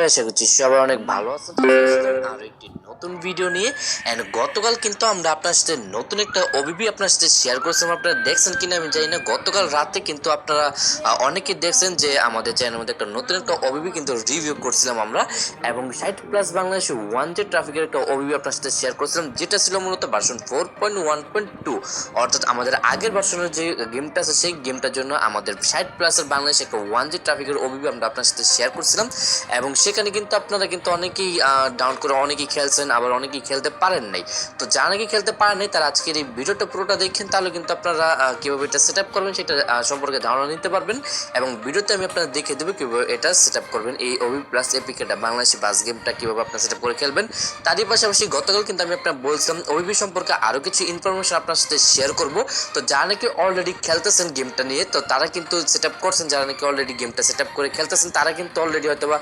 আশা করছি সবাই অনেক ভালো আছেন আরো একটি নতুন ভিডিও নিয়ে। এন্ড গতকাল কিন্তু আমরা আপনার সাথে নতুন একটা ওবিবি আপনার সাথে শেয়ার করছিলাম। আপনারা দেখছেন কিনা আমি জানি না। গতকাল রাতে কিন্তু আপনারা অনেকে দেখছেন যে আমাদের চ্যানেলের মধ্যে একটা নতুন একটা ওবিবি কিন্তু রিভিউ করছিলাম আমরা, এবং 60+ বাংলাদেশে 1G ট্রাফিকের একটা ওবিবি আপনার সাথে শেয়ার করছিলাম, যেটা ছিল মূলত ভার্সন 4.1.2, অর্থাৎ আমাদের আগের ভার্সনের যে গেমটা আছে সেই গেমটার জন্য আমাদের 60+ এর বাংলাদেশে একটা 1G ট্রাফিকের ওবিবি আমরা আপনার সাথে শেয়ার করছিলাম। এবং সেখানে কিন্তু আপনারা কিন্তু অনেকেই ডাউন করে অনেকেই খেলছেন, আবার অনেকেই খেলতে পারেন নাই। তো যারা নাকি খেলতে পারেন নাই তারা আজকের এই ভিডিওটা পুরোটা দেখেন, তাহলে কিন্তু আপনারা কীভাবে এটা সেট আপ করবেন সেটা সম্পর্কে ধারণা নিতে পারবেন। এবং ভিডিওতে আমি আপনারা দেখে দেবো কীভাবে এটা সেট আপ করবেন, এই ওবি প্লাস এপিকেটা বাংলাদেশি বাস গেমটা কীভাবে আপনার সেট আপ করে খেলবেন। তারই পাশাপাশি গতকাল কিন্তু আমি আপনার বলছিলাম ওবিবি সম্পর্কে আরও কিছু ইনফরমেশন আপনার সাথে শেয়ার করব। তো যারা নাকি অলরেডি খেলতেছেন গেমটা নিয়ে, তো তারা কিন্তু সেট আপ করছেন, যারা নাকি অলরেডি গেমটা সেট আপ করে খেলতেছেন তারা কিন্তু অলরেডি হয়তো বা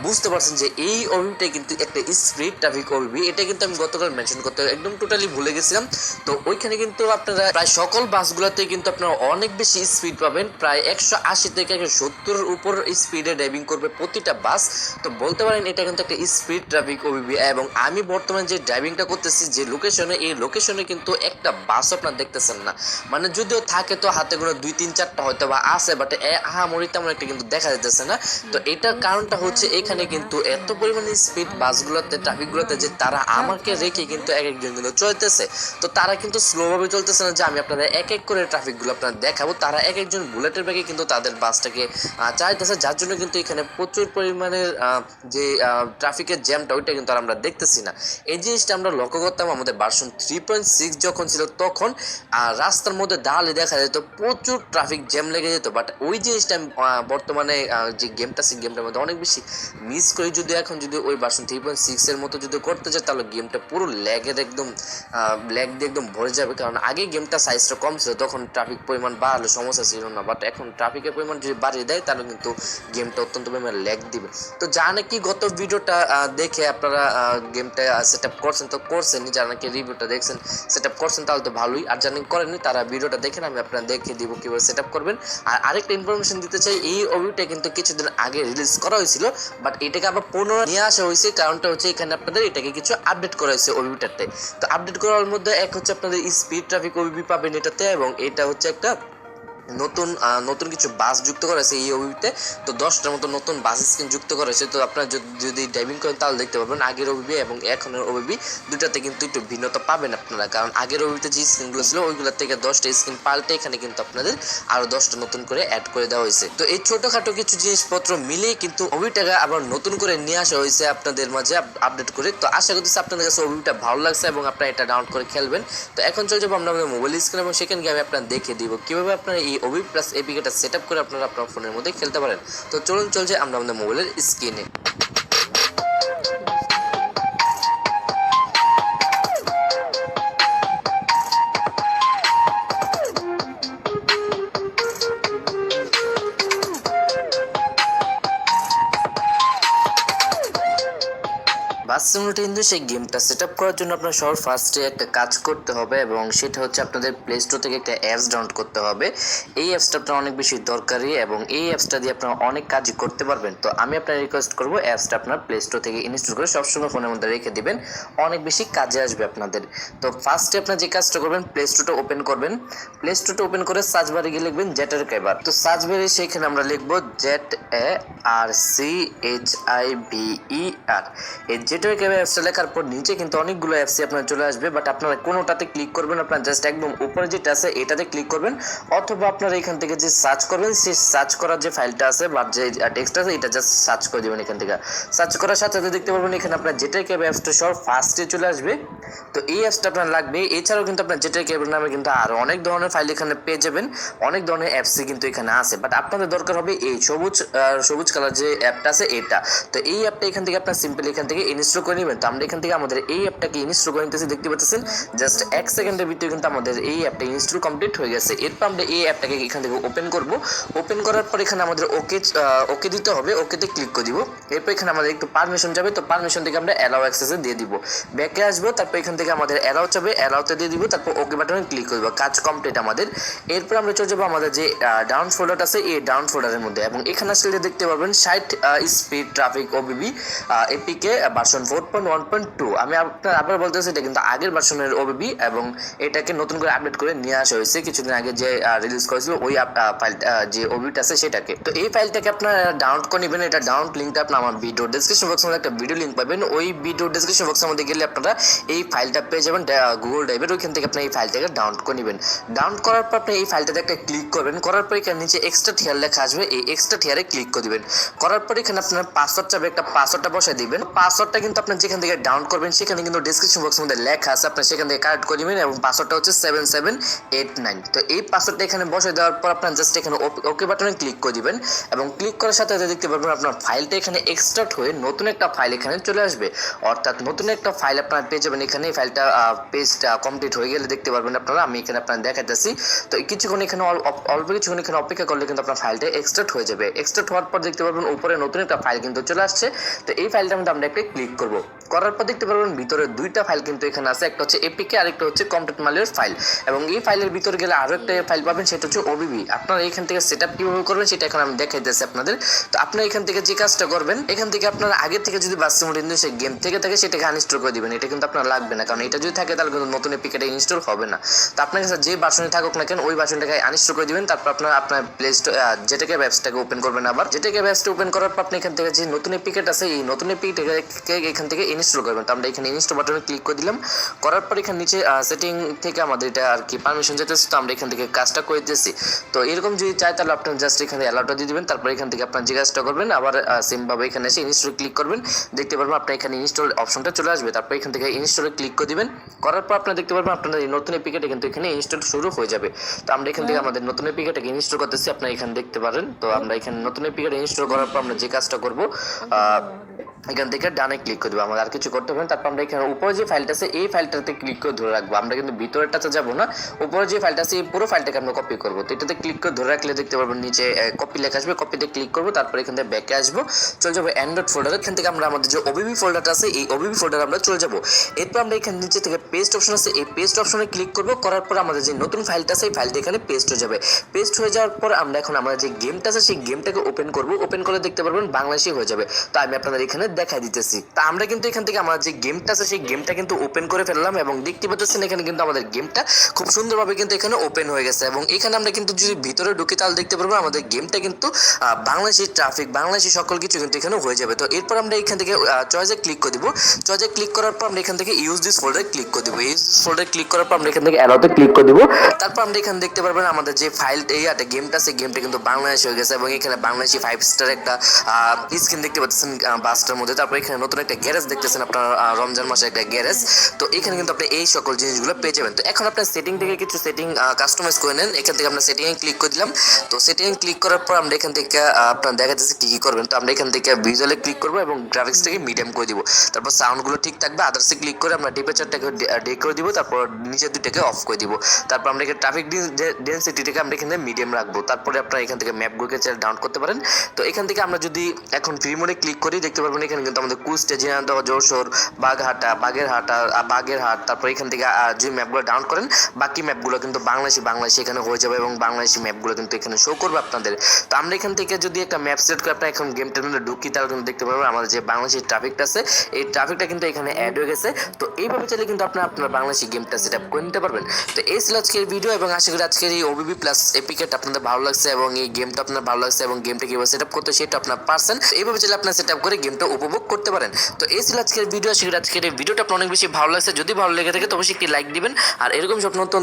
বুঝতে পারছেন যে এই ওবিবিটাই কিন্তু একটা স্পিড ট্রাফিক ওবিবি। এটা কিন্তু আমি গতকাল মেনশন করতে একদম টোটালি ভুলে গেছিলাম। তো ওইখানে কিন্তু আপনারা প্রায় সকল বাসগুলোতে কিন্তু আপনারা অনেক বেশি স্পিড পাবেন, প্রায় 180 থেকে 170-এর উপর স্পিডে ড্রাইভিং করবে প্রতিটা বাস। তো বলতে পারেন এটা কিন্তু একটা স্পিড ট্রাফিক ওবিবি। এবং আমি বর্তমানে যে ড্রাইভিংটা করতেছি যে লোকেশনে, এই লোকেশনে কিন্তু একটা বাস আপনার দেখতেছেন না। মানে যদিও থাকে তো হাতে কোনো 2-3-4টা হয়তো বা আছে, বাট আহামরি তেমন একটা কিন্তু দেখা যেতেছে না। তো এটার কারণটা হচ্ছে এখানে কিন্তু এত পরিমাণে স্পিড বাসগুলোতে ট্রাফিকগুলোতে যে তারা আমাকে রেখে কিন্তু এক একজন কিন্তু চলতেছে। তো তারা কিন্তু স্লোভাবে চলতেছে না যে আমি আপনাদের এক এক করে ট্রাফিকগুলো আপনার দেখাবো, তারা এক একজন বুলেটের ব্যাগে কিন্তু তাদের বাসটাকে চালাইতেছে, যার জন্য কিন্তু এখানে প্রচুর পরিমাণের যে ট্রাফিকের জ্যামটা ওইটা কিন্তু আর আমরা দেখতেছি না। এই জিনিসটা আমরা লক্ষ্য করতাম আমাদের ভার্সন 3.6 যখন ছিল, তখন রাস্তার মধ্যে দাঁড়ালে দেখা যেত প্রচুর ট্রাফিক জ্যাম লেগে যেত। বাট ওই জিনিসটা আমি বর্তমানে যে গেমটা সেই গেমটার মধ্যে অনেক বেশি মিস করি। যদি এখন যদি ওই ভার্সন 3.6 এর মতো যদি করতে চাই তাহলে গেমটা পুরো ল্যাগের একদম ল্যাগ দিয়ে একদম ভরে যাবে। কারণ আগে গেমটা সাইজটা কম ছিল, তখন ট্রাফিক পরিমাণ বাড়লে সমস্যা ছিল না, বাট এখন ট্রাফিকের পরিমাণ যদি বাড়িয়ে দেয় তাহলে কিন্তু গেমটা অত্যন্ত পরিমাণ ল্যাগ দিবে। তো যা নাকি গত ভিডিওটা দেখে আপনারা গেমটা সেট আপ করছেন তো করছেনই, যারা নাকি রিভিউটা দেখছেন সেট আপ করছেন তাহলে তো ভালোই, আর যারা করেননি তারা ভিডিওটা দেখেন, আমি আপনারা দেখিয়ে দিব কীভাবে সেট আপ করবেন। আর আরেকটা ইনফরমেশন দিতে চাই, এই ওবিটা কিন্তু কিছুদিন আগে রিলিজ করা হয়েছিল, বাট এটাকে আবার পুনরায় নিয়ে আসা হয়েছে। কারণটা হচ্ছে এখানে আপনাদের এটাকে কিছু আপডেট করা হয়েছে ওবিটাতে। তো আপডেট করার মধ্যে এক হচ্ছে আপনাদের স্পিড ট্রাফিক ওবিবি পাবেন এটাতে, এবং এটা হচ্ছে একটা নতুন নতুন কিছু বাস যুক্ত করা হয়েছে এই ওবিবিতে। তো 10টার মতো নতুন বাস স্ক্রিন যুক্ত করা হয়েছে। তো আপনারা যদি ড্রাইভিং করেন তাহলে দেখতে পাবেন আগের ওবিবি এবং এখনের ওবিবি দুটাতে কিন্তু একটু ভিন্নতা পাবেন আপনারা। কারণ আগের ওবিবিতে যে স্ক্রিনগুলো ছিল ওইগুলোর থেকে 10টা স্ক্রিন পাল্টে এখানে কিন্তু আপনাদের আরো 10টা নতুন করে অ্যাড করে দেওয়া হয়েছে। তো এই ছোটখাটো কিছু জিনিসপত্র মিলিয়ে কিন্তু ওবিটাকে আবার নতুন করে নিয়ে আসা হয়েছে আপনাদের মাঝে আপডেট করে। তো আশা করতেছি আপনাদের কাছে ওবিটা ভালো লাগছে এবং আপনারা এটা ডাউনলোড করে খেলবেন। তো এখন চলে যাবো আমরা আমাদের মোবাইল স্ক্রিন, এবং সেখানে গিয়ে আমি আপনারা দেখিয়ে দিব কিভাবে আপনারা এই ওবি প্লাস এপিকেটা সেট আপ করে আপনারা আপনার ফোনের মধ্যে খেলতে পারেন। তো চলুন চলছে আমরা আমাদের মোবাইলের স্ক্রিনে। বাস সিমুলেটর কিন্তু সেই গেমটা সেট আপ করার জন্য আপনার সবার ফার্স্টে একটা কাজ করতে হবে, এবং সেটা হচ্ছে আপনাদের প্লে স্টোর থেকে একটা অ্যাপস ডাউনলোড করতে হবে। এই অ্যাপসটা আপনার অনেক বেশি দরকারি এবং এই অ্যাপসটা দিয়ে আপনারা অনেক কাজই করতে পারবেন। তো আমি আপনার রিকোয়েস্ট করবো অ্যাপসটা আপনার প্লে স্টোর থেকে ইনস্টল করে সবসময় ফোনের মধ্যে রেখে দিবেন, অনেক বেশি কাজে আসবে আপনাদের। তো ফার্স্টে আপনার যে কাজটা করবেন, প্লে স্টোরটা ওপেন করবেন। প্লে স্টোরটা ওপেন করে সার্চ বারে গিয়ে লিখবেন জেটার কেবার। তো সার্চ বারে সেইখানে আমরা লিখবো ZARCHIVER। এই যেটার ক্যাবে অ্যাপসটা লেখার পর নিচে কিন্তু অনেকগুলো অ্যাপসই আপনার চলে আসবে, বাট আপনারা কোনোটাতে ক্লিক করবেন, আপনার জাস্ট একদম উপরে যেটা আছে এটাতে ক্লিক করবেন, অথবা আপনারা এখান থেকে যে সার্চ করবেন সেই সার্চ করার যে ফাইলটা আছে বা যে টেক্সট আছে এটা জাস্ট সার্চ করে দেবেন। এখান থেকে সার্চ করার সাথে সাথে দেখতে পারবেন এখানে আপনার যেটার ক্যাবে অ্যাপসটা সব ফার্স্টে চলে আসবে। তো এই অ্যাপসটা আপনার লাগবে। এছাড়াও কিন্তু আপনার যেটার ক্যাবের নামে কিন্তু আরও অনেক ধরনের ফাইল এখানে পেয়ে যাবেন, অনেক ধরনের অ্যাপসই কিন্তু এখানে আছে, বাট আপনাদের দরকার হবে এই সবুজ কালার যে অ্যাপটা আছে এটা। তো এই অ্যাপটা এখান থেকে আপনার সিম্পলি এখান থেকে ইনস্টল ইনস্টল করে নেবেন। তো আমরা এখান থেকে আমাদের এই অ্যাপটাকে ইনস্টল করে নিতেছি, দেখতে পাচ্ছেন জাস্ট 1 সেকেন্ডের ভিতরে কিন্তু আমাদের এই অ্যাপটা ইনস্টল কমপ্লিট হয়ে গেছে। এরপর আমরা এই অ্যাপটাকে এখান থেকে ওপেন করব। ওপেন করার পর এখানে আমাদের ওকে দিতে হবে, ওকেতে ক্লিক করে দিব। এরপর এখানে আমাদের একটু পারমিশন যাবে, তো পারমিশন থেকে আমরা অ্যালাউ অ্যাক্সেসে দিয়ে দিব। ব্যাকে আসবো, তারপর এখান থেকে আমাদের অ্যালাউ চাবে, অ্যালাউতে দিয়ে দিব, তারপর ওকে বাটনে ক্লিক করব। কাজ কমপ্লিট আমাদের। এরপর আমরা চলে যাবো আমাদের যে ডাউন ফোল্ডার আছে এই ডাউন ফোল্ডারের মধ্যে, এবং এখানে আসলে দেখতে পারবেন 60 speed traffic OBB APK version 4.1.2। আমি আপনার আবার বলতেছি এটা কিন্তু আগের ভার্সনের ওবিবি, এবং এটাকে নতুন করে আপডেট করে নিয়ে আসা হয়েছে কিছুদিন আগে যে রিলিজ করেছিল ওই ফাইলটা, যে ওবিটা আছে সেটাকে। তো এই ফাইলটাকে আপনারা ডাউনলোড করে নেবেন। এটা ডাউনলোড লিঙ্কটা আপনার আমার ভিডিও ডেসক্রিপশন বক্সের মধ্যে একটা ভিডিও লিঙ্ক পাবেন। ওই ভিডিও ডেসক্রিপশন বক্সের মধ্যে গেলে আপনারা এই ফাইলটা পেয়ে যাবেন গুগল ড্রাইভের। ওইখান থেকে আপনি এই ফাইলটাকে ডাউনলোড করে নেবেন। ডাউনলোড করার পর আপনি এই ফাইলটাতে একটা ক্লিক করবেন। করার পর এখানে নিচে এক্সট্রা টিয়ার লেখা আসবে, এই এক্সট্রা টিয়ারে ক্লিক করে দিবেন। করার পর এখানে আপনার পাসওয়ার্ড চাবে, একটা পাসওয়ার্ডটা বসায় দিবেন। পাসওয়ার্ডটা কিন্তু আপনার যেখান থেকে ডাউনলোড করবেন সেখানে কিন্তু ডেসক্রিপশন বক্সের মধ্যে লেখা আছে, আপনি সেখান থেকে কারেক্ট করে দিবেন, এবং পাসওয়ার্ডটা হচ্ছে 7789। তো এই পাসওয়ার্ডটা এখানে বসে দেওয়ার পর আপনার জাস্ট এখানে ওকে বাটনে ক্লিক করে দিবেন, এবং ক্লিক করার সাথে সাথে দেখতে পারবেন আপনার ফাইলটা এখানে এক্সট্রাক্ট হয়ে নতুন একটা ফাইল এখানে চলে আসবে। অর্থাৎ নতুন একটা ফাইল আপনার পেয়ে যাবেন এখানে। এই ফাইলটা পেজটা কমপ্লিট হয়ে গেলে দেখতে পারবেন আপনারা, আমি এখানে আপনার দেখাতেছি। তো কিছুক্ষণ এখানে অল্প কিছুক্ষণ এখানে অপেক্ষা করলে কিন্তু আপনার ফাইলটা এক্সট্রাক্ট হয়ে যাবে। এক্সট্রাক্ট হওয়ার পর দেখতে পারবেন উপরে নতুন একটা ফাইল কিন্তু চলে আসছে। তো এই ফাইলটার মধ্যে আমরা একটা ক্লিক করব। করার পর দেখতে পারবেন ভিতরে দুইটা ফাইল কিন্তু এখানে আছে, একটা হচ্ছে এপিকে আর একটা হচ্ছে কমপ্লিট মালিয়ার ফাইল। এবং এই ফাইলের ভিতরে গেলে আরো একটা ফাইল পাবেন, সেটা হচ্ছে ওবিবি। আপনারা এখান থেকে সেটআপ কিভাবে করবেন সেটা এখন আমি দেখাইতেছি আপনাদের। তো আপনারা এখান থেকে যে কাজটা করবেন, এখান থেকে আপনারা আগে থেকে যদি বাস্তব সেই গেম থেকে থাকে সেটাকে আনইনস্টল করে দিবেন। এটা কিন্তু আপনার লাগবে না, কারণ এটা যদি থাকে তাহলে কিন্তু নতুন এপিকেটা ইনস্টল হবে না। তো আপনার কাছে যে ভার্সনে থাকুক না কেন ওই ভার্সনটাকে আনইনস্টল করে দিবেন। তারপর আপনার প্লে স্টোর যেটাকে অ্যাপসটাকে ওপেন করবেন, আবার যেটাকে অ্যাপসটা ওপেন করার পর আপনি এখান থেকে যে নতুন এপিকেট আছে এই নতুন এপিকেটাকে এখান থেকে ইনস্টল করবেন। তো আমরা এখানে ইনস্টল বাটনে ক্লিক করে দিলাম। করার পর এখানে নিচে সেটিং থেকে আমাদের এটা আর কি পারমিশন যেতেছে, তো আমরা এখান থেকে কাজটা করে দিয়েছি। তো এরকম যদি চাই তাহলে আপনি জাস্ট এখানে অ্যালাউটা দিয়ে দিবেন। তারপর এখান থেকে আপনার যে কাজটা করবেন আবার সেম ভাবে এখানে এসে ইনস্টল ক্লিক করবেন। দেখতে পারবেন আপনার এখানে ইনস্টল অপশনটা চলে আসবে। তারপর এখান থেকে ইনস্টলে ক্লিক করে দিবেন। করার পর আপনারা দেখতে পারবেন আপনাদের এই নতুন এপিকেটা কিন্তু এখানে ইনস্টল শুরু হয়ে যাবে। তো আমরা এখান থেকে আমাদের নতুন এপিকেটাকে ইনস্টল করতেছি, আপনারা এখানে দেখতে পারেন। তো আমরা এখানে নতুন এপিকেটা ইনস্টল করার পর আমরা যে কাজটা করব, এখান থেকে ডানে ক্লিক করে দেবো, আমাদের আর কিছু করতে হবে না। তারপর আমরা এখানে উপরে যে ফাইলটা আছে এই ফাইলটাতে ক্লিক করে ধরে রাখবো। আমরা কিন্তু ভিতরেরটাতে যাবো না, উপরে যে ফাইলটা আছে এই পুরো ফাইলটাকে আমরা কপি করবো। তো এটাতে ক্লিক করে ধরে রাখলে দেখতে পারবেন নিচে কপি লেখা আসবে, কপিতে ক্লিক করবো। তারপর এখান থেকে ব্যাকে আসবো, চলে যাবো অ্যান্ড্রয়েড ফোল্ডার। এখান থেকে আমরা আমাদের যে ওবিবি ফোল্ডারটা আছে এই ওবিবি ফোল্ডারে আমরা চলে যাবো। এরপর আমরা এখানে নিচে থেকে পেস্ট অপশন আছে এই পেস্ট অপশনে ক্লিক করবো। করার পর আমাদের যে নতুন ফাইলটা আছে এই ফাইলটা এখানে পেস্ট হয়ে যাবে। পেস্ট হয়ে যাওয়ার পর আমরা এখন আমাদের যে গেমটা আছে সেই গেমটাকে ওপেন করবো। ওপেন করে দেখতে পারবেন বাংলাদেশি হয়ে যাবে। তো আমি আপনাদের এখানে দেখাই দিতেছি। তা আমরা কিন্তু এখান থেকে আমার যে গেমটা আছে সেই গেমটা কিন্তু ওপেন করে ফেললাম, এবং দেখতে পাচ্ছেন এখানে কিন্তু আমাদের গেমটা খুব সুন্দরভাবে কিন্তু এখানে ওপেন হয়ে গেছে। এবং এখানে আমরা কিন্তু যদি ভিতরে ঢুকি তাহলে দেখতে পারবো আমাদের গেমটা কিন্তু বাংলাদেশি ট্রাফিক, বাংলাদেশি সকল কিছু কিন্তু এখানে হয়ে যাবে। তো এরপর আমরা এখান থেকে চয়েসে ক্লিক করে দিব। চয়েসে ক্লিক করার পর আমরা এখান থেকে ইউজ দিস ফোল্ডারে ক্লিক করে দিব। ইউজ দিস ফোল্ডারে ক্লিক করার পর আমরা এখান থেকে অ্যালাউতে ক্লিক করে দিব। তারপর আমরা এখানে দেখতে পারবেন আমাদের যে ফাইল এইটা গেমটা আছে গেমটা কিন্তু বাংলাদেশ হয়ে গেছে, এবং এখানে বাংলাদেশি 5 স্টার একটা স্ক্রিন দেখতে পাচ্ছেন বাসটার মধ্যে। তারপর এখানে নতুন একটা গ্যারেজ দেখতেছেন আপনার, রমজান মাসে একটা গ্যারেজ। তো এখানে কিন্তু আপনি এই সকল জিনিসগুলো পেয়ে যাবেন। তো এখন আপনার সেটিং থেকে কিছু সেটিং কাস্টমাইজ করে নেন। এখান থেকে আমরা সেটিংয়ে ক্লিক করে দিলাম। তো সেটিংয়ে ক্লিক করার পর আমরা এখান থেকে আপনার দেখা যাচ্ছে কী কী করবেন। তো আমরা এখান থেকে ভিজুয়ালে ক্লিক করবো এবং গ্রাফিক্সটাকে মিডিয়াম করে দিব। তারপর সাউন্ডগুলো ঠিক থাকবে, আদার্সে ক্লিক করে আমরা টেম্পারেচারটাকে ডে করে দিব। তারপর নিচের দুইটাকে অফ করে দিব। তারপর আমরা এখানে ট্রাফিক ডেন্সিটিটাকে আমরা এখানে মিডিয়াম রাখবো। তারপরে আপনারা এখান থেকে ম্যাপগুলোকে ডাউনলোড করতে পারেন। তো এখান থেকে আমরা যদি এখন ফ্রি মোডে ক্লিক করি দেখতে পারবেন এখানে কিন্তু আমাদের কুস্টে জিনাদহ, যশোর, বাগেরহাট, তারপর এখান থেকে যে ম্যাপগুলো ডাউনলোড করেন বাকি ম্যাপগুলো কিন্তু বাংলাদেশি এখানে হয়ে যাবে, এবং বাংলাদেশি ম্যাপগুলো কিন্তু এখানে শো করবে আপনাদের। তো আমরা এখান থেকে যদি একটা ম্যাপ সিলেক্ট করে আপনার এখন গেম টার্মিনালে ঢুকি তাহলে কিন্তু দেখতে পারবেন আমাদের যে বাংলাদেশি ট্রাফিকটা আছে এই ট্রাফিকটা কিন্তু এখানে অ্যাড হয়ে গেছে। তো এইভাবে চাইলে কিন্তু আপনার বাংলাদেশি গেমটা সেট আপ করে নিতে পারবেন। তো এই ছিল আজকের ভিডিও, এবং আশা করি আজকের এই ওবিবি প্লাস এপিকেট আপনাদের ভালো লাগছে, এবং এই গেমটা আপনার ভালো লাগছে, এবং গেমটা কিভাবে সেট আপ করতে সেটা আপনার পারছেন। এইভাবে চাইলে আপনার সেট আপ করে গেমটা উপভোগ করতে পারেন। তো এই ছিল আজকের ভিডিও। আজকের এই ভিডিওটা আপনার অনেক বেশি ভালো লাগছে। যদি ভালো লেগে থাকে তো অবশ্যই একটি লাইক দিবেন, আর এরকম সব নতুন